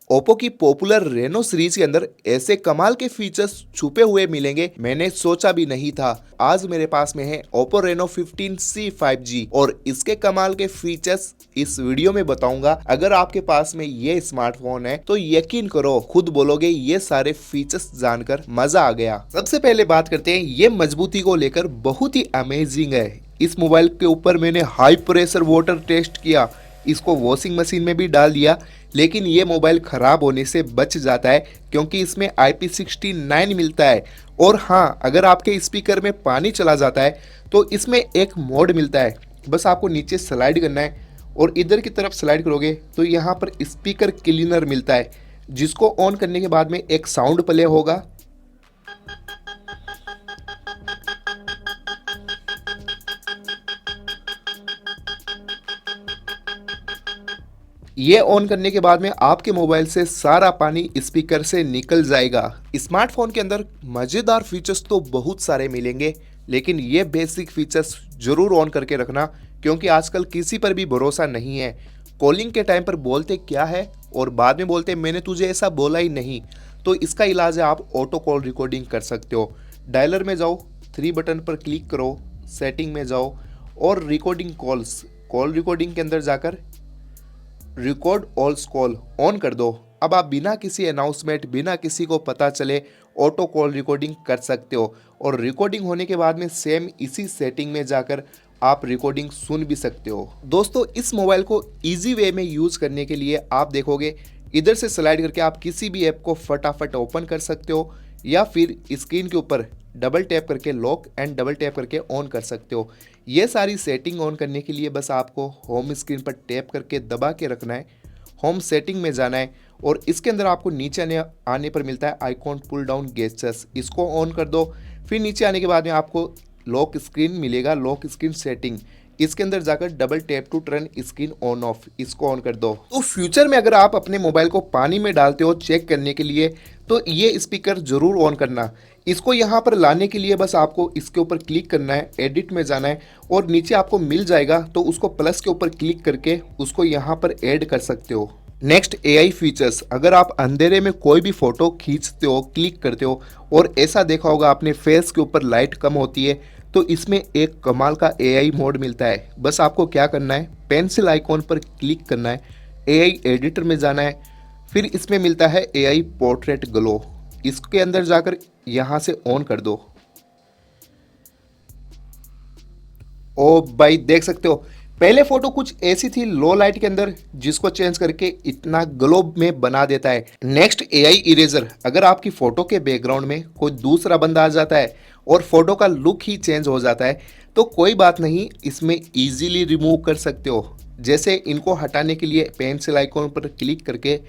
Oppo की popular Reno series के अंदर ऐसे कमाल के फीचर्स छुपे हुए मिलेंगे मैंने सोचा भी नहीं था। आज मेरे पास में है ओप्पो रेनो 15C 5G और इसके कमाल के फीचर्स इस वीडियो में बताऊंगा। अगर आपके पास में ये स्मार्टफोन है तो यकीन करो खुद बोलोगे ये सारे फीचर्स जानकर मजा आ गया। सबसे पहले बात करते हैं, ये मजबूती को लेकर बहुत ही अमेजिंग है। इस मोबाइल के ऊपर मैंने हाई प्रेशर वाटर टेस्ट किया, इसको वॉशिंग मशीन में भी डाल दिया, लेकिन ये मोबाइल ख़राब होने से बच जाता है क्योंकि इसमें IP69 मिलता है। और हाँ, अगर आपके स्पीकर में पानी चला जाता है तो इसमें एक मोड मिलता है, बस आपको नीचे स्लाइड करना है और इधर की तरफ स्लाइड करोगे तो यहाँ पर स्पीकर क्लीनर मिलता है, जिसको ऑन करने के बाद में एक साउंड प्ले होगा। ये ऑन करने के बाद में आपके मोबाइल से सारा पानी स्पीकर से निकल जाएगा। स्मार्टफोन के अंदर मज़ेदार फीचर्स तो बहुत सारे मिलेंगे, लेकिन ये बेसिक फीचर्स जरूर ऑन करके रखना क्योंकि आजकल किसी पर भी भरोसा नहीं है। कॉलिंग के टाइम पर बोलते क्या है और बाद में बोलते मैंने तुझे ऐसा बोला ही नहीं। तो इसका इलाज है आप ऑटो कॉल रिकॉर्डिंग कर सकते हो। डायलर में जाओ, 3 बटन पर क्लिक करो, सेटिंग में जाओ और रिकॉर्डिंग कॉल रिकॉर्डिंग के अंदर जाकर रिकॉर्ड ऑल कॉल ऑन कर दो। अब आप बिना किसी अनाउंसमेंट, बिना किसी को पता चले ऑटो कॉल रिकॉर्डिंग कर सकते हो और रिकॉर्डिंग होने के बाद में सेम इसी सेटिंग में जाकर आप रिकॉर्डिंग सुन भी सकते हो। दोस्तों, इस मोबाइल को इजी वे में यूज़ करने के लिए आप देखोगे इधर से स्लाइड करके आप किसी भी ऐप को फटाफट ओपन कर सकते हो या फिर स्क्रीन के ऊपर डबल टैप करके लॉक एंड डबल टैप करके ऑन कर सकते हो। ये सारी सेटिंग ऑन करने के लिए बस आपको होम स्क्रीन पर टैप करके दबा के रखना है, होम सेटिंग में जाना है और इसके अंदर आपको नीचे आने पर मिलता है आइकॉन पुल डाउन गेस्चर्स, इसको ऑन कर दो। फिर नीचे आने के बाद में आपको लॉक स्क्रीन मिलेगा, लॉक स्क्रीन सेटिंग, इसके अंदर जाकर double tap to turn screen on off, इसको ऑन कर दो। तो फ्यूचर में अगर आप अपने मोबाइल को पानी में डालते हो चेक करने के लिए तो ये स्पीकर जरूर ऑन करना। इसको यहाँ पर लाने के लिए बस आपको इसके ऊपर क्लिक करना है, एडिट में जाना है और नीचे आपको मिल जाएगा तो उसको प्लस के ऊपर क्लिक करके उसको यहाँ पर ऐड कर सकते हो। Next, AI features. अगर आप अंधेरे में कोई भी फोटो खींचते हो, क्लिक करते हो और ऐसा देखा होगा आपने फेस के ऊपर लाइट कम होती है, तो इसमें एक कमाल का AI मोड मिलता है। बस आपको क्या करना है, पेंसिल आइकॉन पर क्लिक करना है, AI एडिटर में जाना है, फिर इसमें मिलता है AI पोर्ट्रेट ग्लो, इसके अंदर जाकर यहाँ से ऑन कर दो। ओ भाई, देख सकते हो पहले फोटो कुछ ऐसी थी लो लाइट के अंदर, जिसको चेंज करके इतना ग्लो में बना देता है। Next, AI eraser. अगर आपकी फोटो के बैकग्राउंड में कोई दूसरा बंदा आ जाता है और फोटो का लुक ही चेंज हो जाता है तो कोई बात नहीं, इसमें इजीली रिमूव कर सकते हो। जैसे इनको हटाने के लिए पेंसिल आइकॉन पर क्लिक करके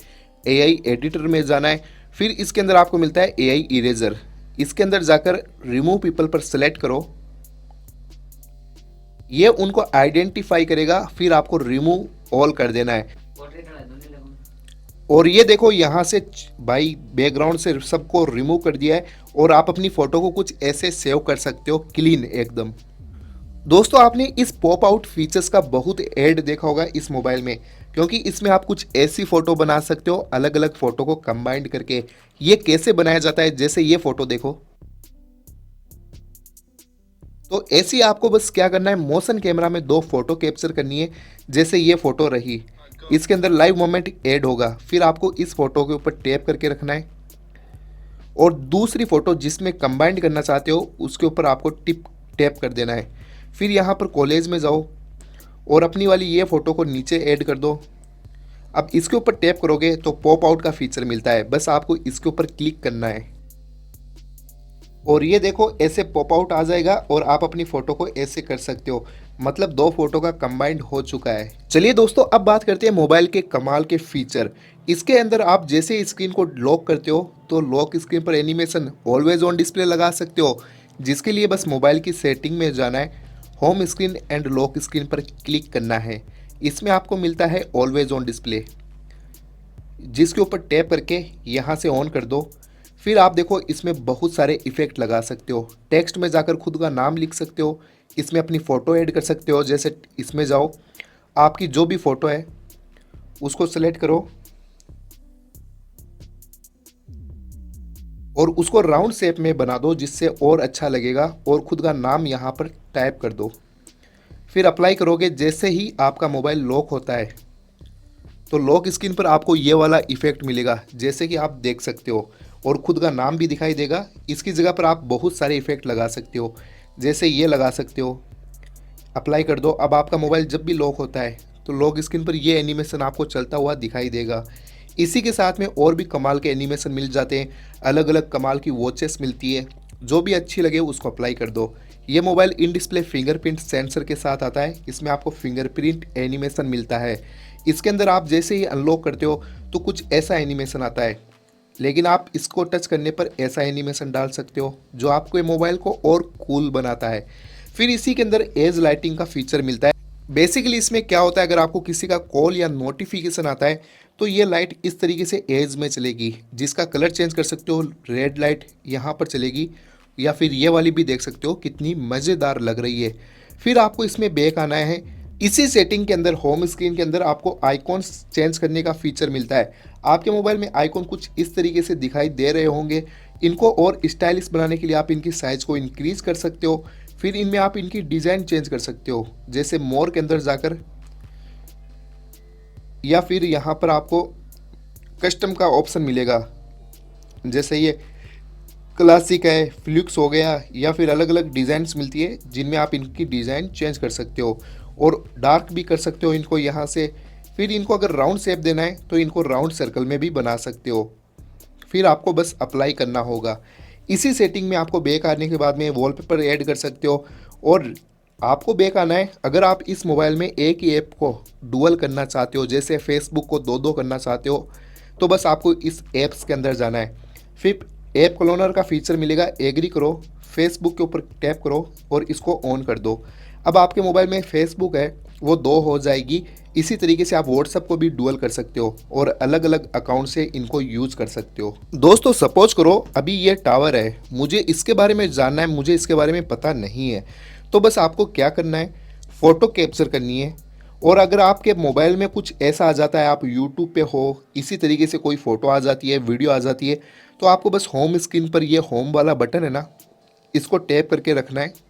AI एडिटर में जाना है, फिर इसके अंदर आपको मिलता है AI इरेजर, इसके अंदर जाकर रिमूव पीपल पर सेलेक्ट करो, ये उनको आइडेंटिफाई करेगा, फिर आपको रिमूव ऑल कर देना है। और ये देखो यहाँ से भाई बैकग्राउंड से सबको रिमूव कर दिया है और आप अपनी फोटो को कुछ ऐसे सेव कर सकते हो क्लीन एकदम। दोस्तों, आपने इस पॉप आउट फीचर्स का बहुत ऐड देखा होगा इस मोबाइल में, क्योंकि इसमें आप कुछ ऐसी फोटो बना सकते हो अलग अलग फोटो को कंबाइंड करके। ये कैसे बनाया जाता है, जैसे ये फोटो देखो, तो ऐसी आपको बस क्या करना है, मोशन कैमरा में 2 फोटो कैप्चर करनी है। जैसे ये फोटो रही, इसके अंदर लाइव मोमेंट ऐड होगा, फिर आपको इस फोटो के ऊपर टैप करके रखना है और दूसरी फोटो जिसमें कंबाइंड करना चाहते हो उसके ऊपर आपको टैप कर देना है। फिर यहाँ पर कॉलेज में जाओ और अपनी वाली ये फ़ोटो को नीचे ऐड कर दो। अब इसके ऊपर टैप करोगे तो पॉप आउट का फीचर मिलता है, बस आपको इसके ऊपर क्लिक करना है और ये देखो ऐसे पॉप आउट आ जाएगा और आप अपनी फ़ोटो को ऐसे कर सकते हो। मतलब 2 फोटो का कंबाइंड हो चुका है। चलिए दोस्तों, अब बात करते हैं मोबाइल के कमाल के फीचर। इसके अंदर आप जैसे स्क्रीन को लॉक करते हो तो लॉक स्क्रीन पर एनिमेशन ऑलवेज ऑन डिस्प्ले लगा सकते हो, जिसके लिए बस मोबाइल की सेटिंग में जाना है, home screen and lock screen पर क्लिक करना है। इसमें आपको मिलता है ऑलवेज ऑन डिस्प्ले, जिसके ऊपर टैप करके यहाँ से ऑन कर दो। फिर आप देखो इसमें बहुत सारे इफ़ेक्ट लगा सकते हो। टेक्स्ट में जाकर खुद का नाम लिख सकते हो, इसमें अपनी फ़ोटो ऐड कर सकते हो। जैसे इसमें जाओ, आपकी जो भी फ़ोटो है उसको सेलेक्ट करो और उसको राउंड शेप में बना दो जिससे और अच्छा लगेगा, और खुद का नाम यहाँ पर टाइप कर दो। फिर अप्लाई करोगे, जैसे ही आपका मोबाइल लॉक होता है तो लॉक स्क्रीन पर आपको ये वाला इफेक्ट मिलेगा, जैसे कि आप देख सकते हो, और खुद का नाम भी दिखाई देगा। इसकी जगह पर आप बहुत सारे इफेक्ट लगा सकते हो, जैसे ये लगा सकते हो। अप्लाई कर दो। अब आपका मोबाइल जब भी लॉक होता है तो लॉक स्क्रीन पर ये एनिमेशन आपको चलता हुआ दिखाई देगा। इसी के साथ में और भी कमाल के एनिमेशन मिल जाते हैं, अलग अलग कमाल की वॉचेस मिलती है, जो भी अच्छी लगे उसको अप्लाई कर दो। ये mobile in display fingerprint sensor के साथ आता है, इसमें आपको फिंगरप्रिंट एनिमेशन मिलता है। इसके अंदर आप जैसे ही अनलॉक करते हो तो कुछ ऐसा एनिमेशन आता है, लेकिन आप इसको टच करने पर ऐसा एनिमेशन डाल सकते हो जो आपके मोबाइल को और कूल बनाता है। फिर इसी के अंदर एज लाइटिंग का फीचर मिलता है। बेसिकली इसमें क्या होता है, अगर आपको किसी का कॉल या नोटिफिकेशन आता है तो ये लाइट इस तरीके से एज में चलेगी, जिसका कलर चेंज कर सकते हो। रेड लाइट यहाँ पर चलेगी, या फिर ये वाली भी देख सकते हो कितनी मज़ेदार लग रही है। फिर आपको इसमें बैक आना है। इसी सेटिंग के अंदर होम स्क्रीन के अंदर आपको आइकॉन्स चेंज करने का फीचर मिलता है। आपके मोबाइल में आइकॉन कुछ इस तरीके से दिखाई दे रहे होंगे। इनको और स्टाइलिश बनाने के लिए आप इनकी साइज़ को इंक्रीज कर सकते हो। फिर इनमें आप इनकी डिज़ाइन चेंज कर सकते हो, जैसे मोर के अंदर जाकर, या फिर यहाँ पर आपको कस्टम का ऑप्शन मिलेगा, जैसे ये क्लासिक है, फ्लुक्स हो गया, या फिर अलग अलग डिज़ाइंस मिलती है जिनमें आप इनकी डिज़ाइन चेंज कर सकते हो और डार्क भी कर सकते हो इनको यहाँ से। फिर इनको अगर राउंड शेप देना है तो इनको राउंड सर्कल में भी बना सकते हो। फिर आपको बस अप्लाई करना होगा। इसी सेटिंग में आपको बैक आने के बाद में वॉलपेपर ऐड कर सकते हो। और आपको बैक आना है, अगर आप इस मोबाइल में एक ही ऐप को डुअल करना चाहते हो, जैसे फेसबुक को दो दो करना चाहते हो, तो बस आपको इस ऐप्स के अंदर जाना है। फिर ऐप क्लोनर का फीचर मिलेगा, एग्री करो, फेसबुक के ऊपर टैप करो और इसको ऑन कर दो। अब आपके मोबाइल में फेसबुक है वो दो हो जाएगी। इसी तरीके से आप व्हाट्सएप को भी डुअल कर सकते हो और अलग अलग अकाउंट से इनको यूज कर सकते हो। दोस्तों सपोज करो अभी ये टावर है, मुझे इसके बारे में जानना है, मुझे इसके बारे में पता नहीं है, तो बस आपको क्या करना है, फ़ोटो कैप्चर करनी है। और अगर आपके मोबाइल में कुछ ऐसा आ जाता है, आप यूट्यूब पे हो, इसी तरीके से कोई फ़ोटो आ जाती है, वीडियो आ जाती है, तो आपको बस होम स्क्रीन पर ये होम वाला बटन है ना, इसको टैप करके रखना है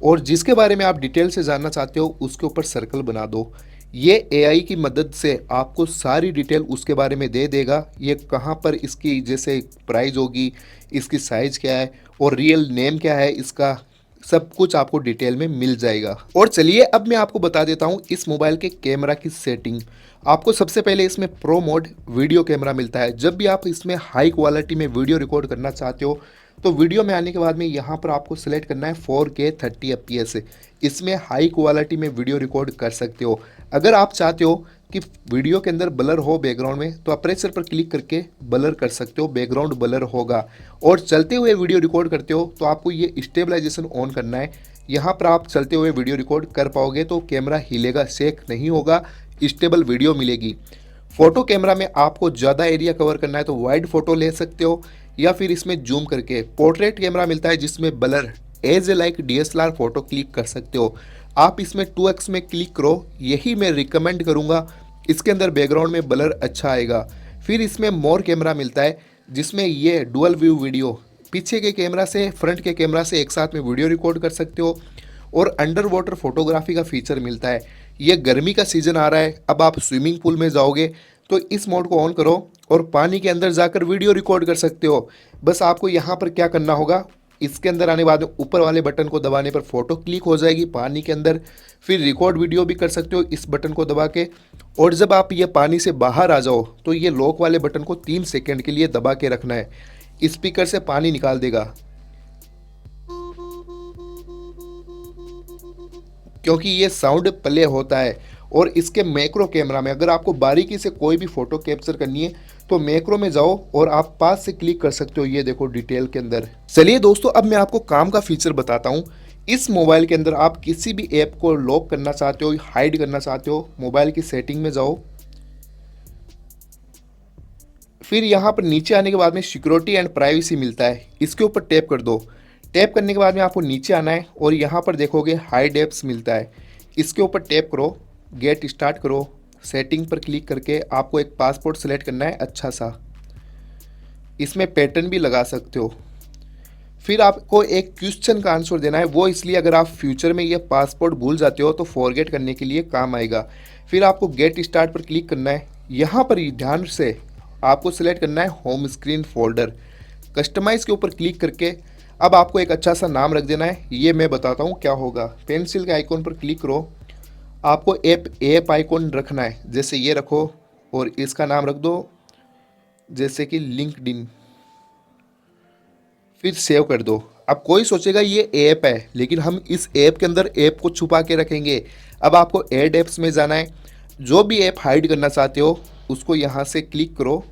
और जिसके बारे में आप डिटेल से जानना चाहते हो उसके ऊपर सर्कल बना दो। ये एआई की मदद से आपको सारी डिटेल उसके बारे में दे देगा। ये कहाँ पर इसकी जैसे प्राइस होगी, इसकी साइज़ क्या है और रियल नेम क्या है इसका, सब कुछ आपको डिटेल में मिल जाएगा। और चलिए अब मैं आपको बता देता हूँ इस मोबाइल के कैमरा की सेटिंग। आपको सबसे पहले इसमें प्रो मोड वीडियो कैमरा मिलता है। जब भी आप इसमें हाई क्वालिटी में वीडियो रिकॉर्ड करना चाहते हो तो वीडियो में आने के बाद में यहाँ पर आपको सेलेक्ट करना है 4K 30 FPS। इसमें हाई क्वालिटी में वीडियो रिकॉर्ड कर सकते हो। अगर आप चाहते हो कि वीडियो के अंदर ब्लर हो बैकग्राउंड में, तो अप्रेचर पर क्लिक करके ब्लर कर सकते हो, बैकग्राउंड ब्लर होगा। और चलते हुए वीडियो रिकॉर्ड करते हो तो आपको ये स्टेबलाइजेशन ऑन करना है। यहाँ पर आप चलते हुए वीडियो रिकॉर्ड कर पाओगे तो कैमरा हिलेगा, शेक नहीं होगा, स्टेबल वीडियो मिलेगी। फ़ोटो कैमरा में आपको ज़्यादा एरिया कवर करना है तो वाइड फ़ोटो ले सकते हो, या फिर इसमें जूम करके पोर्ट्रेट कैमरा मिलता है जिसमें blur as a like DSLR photo click कर सकते हो। आप इसमें 2x में क्लिक करो, यही मैं रिकमेंड करूँगा। इसके अंदर बैकग्राउंड में ब्लर अच्छा आएगा। फिर इसमें मोर कैमरा मिलता है जिसमें ये डुअल व्यू वीडियो, पीछे के कैमरा से फ्रंट के कैमरा से एक साथ में वीडियो रिकॉर्ड कर सकते हो। और अंडर वाटर फोटोग्राफी का फीचर मिलता है। ये गर्मी का सीज़न आ रहा है, अब आप स्विमिंग पूल में जाओगे तो इस मोड को ऑन करो और पानी के अंदर जाकर वीडियो रिकॉर्ड कर सकते हो। बस आपको यहाँ पर क्या करना होगा, इसके अंदर आने बाद ऊपर वाले बटन को दबाने पर फ़ोटो क्लिक हो जाएगी पानी के अंदर। फिर रिकॉर्ड वीडियो भी कर सकते हो इस बटन को दबा के। और जब आप ये पानी से बाहर आ जाओ तो ये लॉक वाले बटन को 3 सेकंड के लिए दबा के रखना है, स्पीकर से पानी निकाल देगा। क्योंकि ये साउंड प्ले होता है। और इसके मैक्रो कैमरा में अगर आपको बारीकी से कोई भी फ़ोटो कैप्चर करनी है तो मैक्रो में जाओ और आप पास से क्लिक कर सकते हो, ये देखो डिटेल के अंदर। चलिए दोस्तों अब मैं आपको काम का फीचर बताता हूँ। इस मोबाइल के अंदर आप किसी भी ऐप को लॉक करना चाहते हो, हाइड करना चाहते हो, मोबाइल की सेटिंग में जाओ। फिर यहाँ पर नीचे आने के बाद में सिक्योरिटी एंड प्राइवेसी मिलता है, इसके ऊपर टैप कर दो। टैप करने के बाद में आपको नीचे आना है और यहाँ पर देखोगे हाइड ऐप्स मिलता है, इसके ऊपर टैप करो, गेट स्टार्ट करो। सेटिंग पर क्लिक करके आपको एक पासपोर्ट सेलेक्ट करना है अच्छा सा। इसमें पैटर्न भी लगा सकते हो। फिर आपको एक क्वेश्चन का आंसर देना है, वो इसलिए अगर आप फ्यूचर में ये पासवर्ड भूल जाते हो तो फॉरगेट करने के लिए काम आएगा। फिर आपको गेट स्टार्ट पर क्लिक करना है। यहाँ पर ही ध्यान से आपको सिलेक्ट करना है होम स्क्रीन फोल्डर। कस्टमाइज के ऊपर क्लिक करके अब आपको एक अच्छा सा नाम रख देना है। ये मैं बताता हूँ क्या होगा। पेंसिल के आइकॉन पर क्लिक करो, आपको ऐप आइकॉन रखना है, जैसे ये रखो और इसका नाम रख दो जैसे कि लिंक्डइन। फिर सेव कर दो। अब कोई सोचेगा ये ऐप है, लेकिन हम इस ऐप के अंदर ऐप को छुपा के रखेंगे। अब आपको ऐड ऐप्स में जाना है, जो भी ऐप हाइड करना चाहते हो उसको यहाँ से क्लिक करो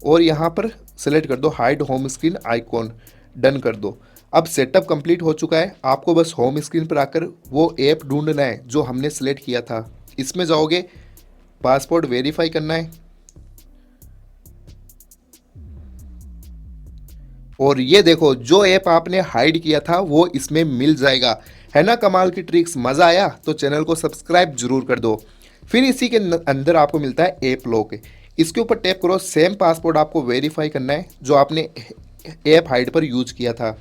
और यहाँ पर सेलेक्ट कर दो hide home screen icon, done कर दो। अब सेटअप कंप्लीट हो चुका है। आपको बस होम स्क्रीन पर आकर वो ऐप ढूंढना है जो हमने सेलेक्ट किया था। इसमें जाओगे, पासवर्ड वेरीफाई करना है और ये देखो जो ऐप आपने हाइड किया था वो इसमें मिल जाएगा। है ना कमाल की ट्रिक्स? मज़ा आया? तो चैनल को सब्सक्राइब जरूर कर दो। फिर इसी के अंदर आपको मिलता है ऐप लॉक। इसके ऊपर टैप करो, सेम पासवर्ड आपको वेरीफाई करना है जो आपने ऐप हाइड पर यूज किया था।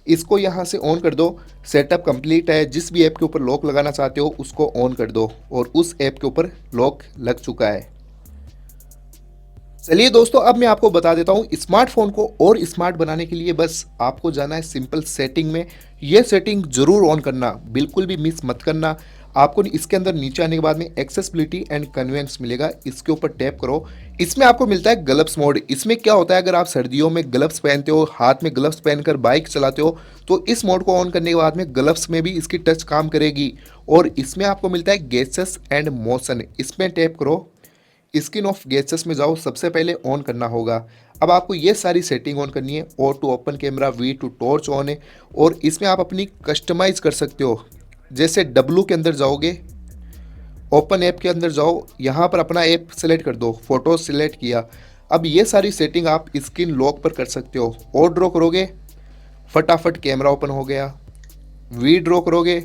इसको यहाँ से ऑन कर दो। सेटअप कंप्लीट है। जिस भी ऐप के ऊपर लॉक लगाना चाहते हो उसको ऑन कर दो और उस ऐप के ऊपर लॉक लग चुका है। चलिए दोस्तों, अब मैं आपको बता देता हूँ स्मार्टफोन को और स्मार्ट बनाने के लिए बस आपको जाना है सिंपल सेटिंग में। ये सेटिंग जरूर ऑन करना, बिल्कुल भी मिस मत करना। आपको इसके अंदर नीचे आने के बाद में एक्सेसिबिलिटी एंड कन्वीनियंस मिलेगा, इसके ऊपर टैप करो। इसमें आपको मिलता है ग्लव्स मोड। इसमें क्या होता है, अगर आप सर्दियों में ग्लव्स पहनते हो, हाथ में ग्लव्स पहनकर बाइक चलाते हो, तो इस मोड को ऑन करने के बाद में ग्लव्स में भी इसकी टच काम करेगी। और इसमें आपको मिलता है गेसेस एंड मोशन, इसमें टैप करो। स्किन ऑफ गेसेस में जाओ, सबसे पहले ऑन करना होगा। अब आपको ये सारी सेटिंग ऑन करनी है। O to open camera, V to torch on है और इसमें आप अपनी कस्टमाइज कर सकते हो। जैसे डब्लू के अंदर जाओगे, ओपन ऐप के अंदर जाओ, यहाँ पर अपना ऐप सेलेक्ट कर दो, फोटो सिलेक्ट किया। अब ये सारी सेटिंग आप स्क्रीन लॉक पर कर सकते हो। और ड्रॉ करोगे, फटाफट कैमरा ओपन हो गया। वी ड्रॉ करोगे,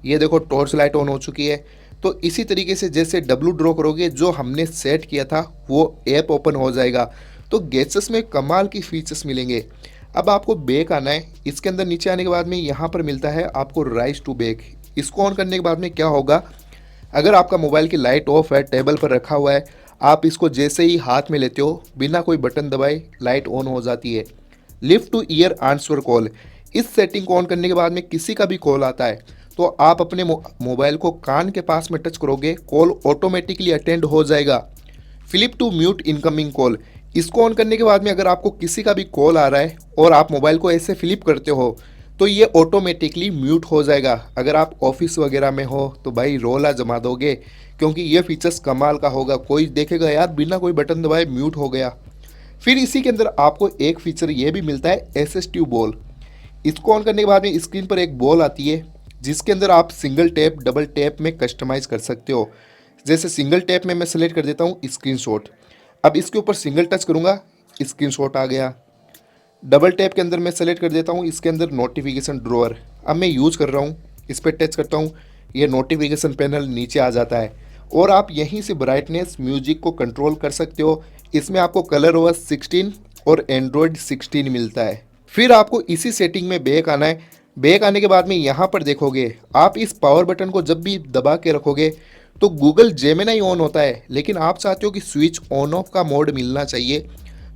ये देखो टॉर्च लाइट ऑन हो चुकी है। तो इसी तरीके से जैसे डब्लू ड्रॉ करोगे, जो हमने सेट किया था वो ऐप ओपन हो जाएगा। तो गेसेस में कमाल की फीचर्स मिलेंगे। अब आपको बैक आना है। इसके अंदर नीचे आने के बाद में यहाँ पर मिलता है आपको राइज टू बैक। इसको ऑन करने के बाद में क्या होगा, अगर आपका मोबाइल की लाइट ऑफ है, टेबल पर रखा हुआ है, आप इसको जैसे ही हाथ में लेते हो, बिना कोई बटन दबाए लाइट ऑन हो जाती है। Lift two year answer call, इस सेटिंग को ऑन करने के बाद में किसी का भी कॉल आता है तो आप अपने मोबाइल को कान के पास में टच करोगे, कॉल ऑटोमेटिकली अटेंड हो जाएगा। Flip to mute incoming call, इसको ऑन करने के बाद में अगर आपको किसी का भी कॉल आ रहा है और आप मोबाइल को ऐसे फ्लिप करते हो तो ये ऑटोमेटिकली म्यूट हो जाएगा। अगर आप ऑफिस वगैरह में हो तो भाई रोला जमा दोगे, क्योंकि ये फीचर्स कमाल का होगा। कोई देखेगा यार बिना कोई बटन दबाए म्यूट हो गया। फिर इसी के अंदर आपको एक फीचर ये भी मिलता है एसिस्टिव बॉल। इसको ऑन करने के बाद में स्क्रीन पर एक बॉल आती है जिसके अंदर आप सिंगल टैप, डबल टैप में कस्टमाइज़ कर सकते हो। जैसे सिंगल टैप में मैं सेलेक्ट कर देता हूँ स्क्रीनशॉट। अब इसके ऊपर सिंगल टच करूँगा, स्क्रीनशॉट आ गया। डबल टैप के अंदर मैं सेलेक्ट कर देता हूँ इसके अंदर नोटिफिकेशन ड्रॉअर। अब मैं यूज़ कर रहा हूँ, इस पर टच करता हूँ, ये नोटिफिकेशन पैनल नीचे आ जाता है और आप यहीं से ब्राइटनेस, म्यूजिक को कंट्रोल कर सकते हो। इसमें आपको कलर ओएस 16 और एंड्रॉयड 16 मिलता है। फिर आपको इसी सेटिंग में बैक आना है। बैक आने के बाद में यहाँ पर देखोगे, आप इस पावर बटन को जब भी दबा के रखोगे तो गूगल जेमिनी ऑन होता है, लेकिन आप चाहते हो कि स्विच ऑन ऑफ का मोड मिलना चाहिए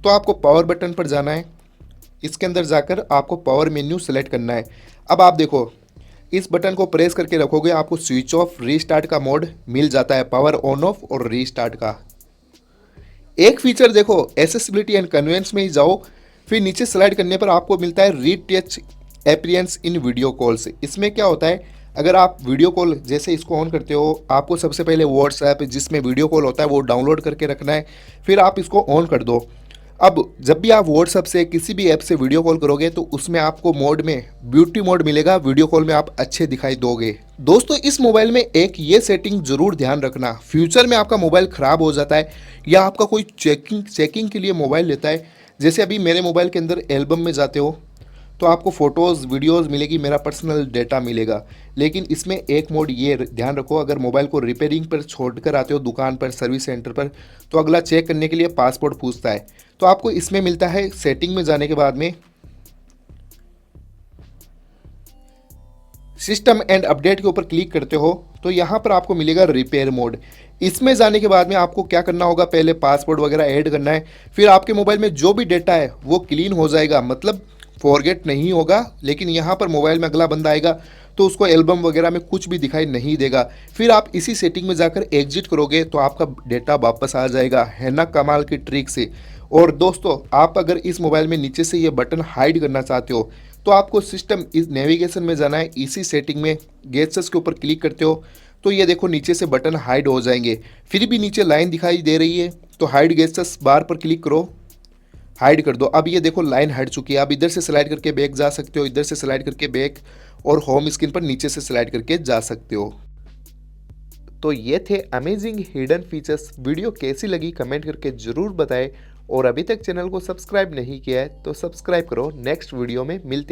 तो आपको पावर बटन पर जाना है। इसके अंदर जाकर आपको पावर मेन्यू सेलेक्ट करना है। अब आप देखो, इस बटन को प्रेस करके रखोगे, आपको स्विच ऑफ, रीस्टार्ट का मोड मिल जाता है, पावर ऑन ऑफ और रीस्टार्ट का। एक फीचर देखो, एसेसिबिलिटी एंड कन्वीनियंस में ही जाओ, फिर नीचे स्लाइड करने पर आपको मिलता है रीटच अपीयरेंस इन वीडियो कॉल्स। इसमें क्या होता है, अगर आप वीडियो कॉल जैसे इसको ऑन करते हो, आपको सबसे पहले व्हाट्सएप जिसमें वीडियो कॉल होता है वो डाउनलोड करके रखना है, फिर आप इसको ऑन कर दो। अब जब भी आप व्हाट्सएप से किसी भी ऐप से वीडियो कॉल करोगे तो उसमें आपको मोड में ब्यूटी मोड मिलेगा, वीडियो कॉल में आप अच्छे दिखाई दोगे। दोस्तों, इस मोबाइल में एक ये सेटिंग जरूर ध्यान रखना, फ्यूचर में आपका मोबाइल ख़राब हो जाता है या आपका कोई चेकिंग के लिए मोबाइल लेता है, जैसे अभी मेरे मोबाइल के अंदर एल्बम में जाते हो तो आपको फ़ोटोज़ वीडियोज़ मिलेगी, मेरा पर्सनल डेटा मिलेगा। लेकिन इसमें एक मोड ये ध्यान रखो, अगर मोबाइल को रिपेयरिंग पर छोड़ कर आते हो दुकान पर, सर्विस सेंटर पर, तो अगला चेक करने के लिए पासपोर्ट पूछता है। तो आपको इसमें मिलता है, सेटिंग में जाने के बाद में सिस्टम एंड अपडेट के ऊपर क्लिक करते हो तो यहाँ पर आपको मिलेगा रिपेयर मोड। इसमें जाने के बाद में आपको क्या करना होगा, पहले पासवर्ड वगैरह ऐड करना है, फिर आपके मोबाइल में जो भी डेटा है वो क्लीन हो जाएगा, मतलब फॉरगेट नहीं होगा। लेकिन यहाँ पर मोबाइल में अगला बंदा आएगा तो उसको एल्बम वगैरह में कुछ भी दिखाई नहीं देगा। फिर आप इसी सेटिंग में जाकर एग्जिट करोगे तो आपका डेटा वापस आ जाएगा। है ना कमाल की ट्रिक से। और दोस्तों, आप अगर इस मोबाइल में नीचे से ये बटन हाइड करना चाहते हो तो आपको सिस्टम इस नेविगेशन में जाना है, इसी सेटिंग में गेस्टर्स के ऊपर क्लिक करते हो तो ये देखो नीचे से बटन हाइड हो जाएंगे। फिर भी नीचे लाइन दिखाई दे रही है तो हाइड गेस्टर्स बार पर क्लिक करो, हाइड कर दो। अब ये देखो लाइन हट चुकी है। आप इधर से स्लाइड करके बैक जा सकते हो, इधर से स्लाइड करके बैक, और होम स्क्रीन पर नीचे से स्लाइड करके जा सकते हो। तो ये थे अमेजिंग हिडन फीचर्स। वीडियो कैसी लगी कमेंट करके ज़रूर बताएं, और अभी तक चैनल को सब्सक्राइब नहीं किया है तो सब्सक्राइब करो। नेक्स्ट वीडियो में मिलते हैं।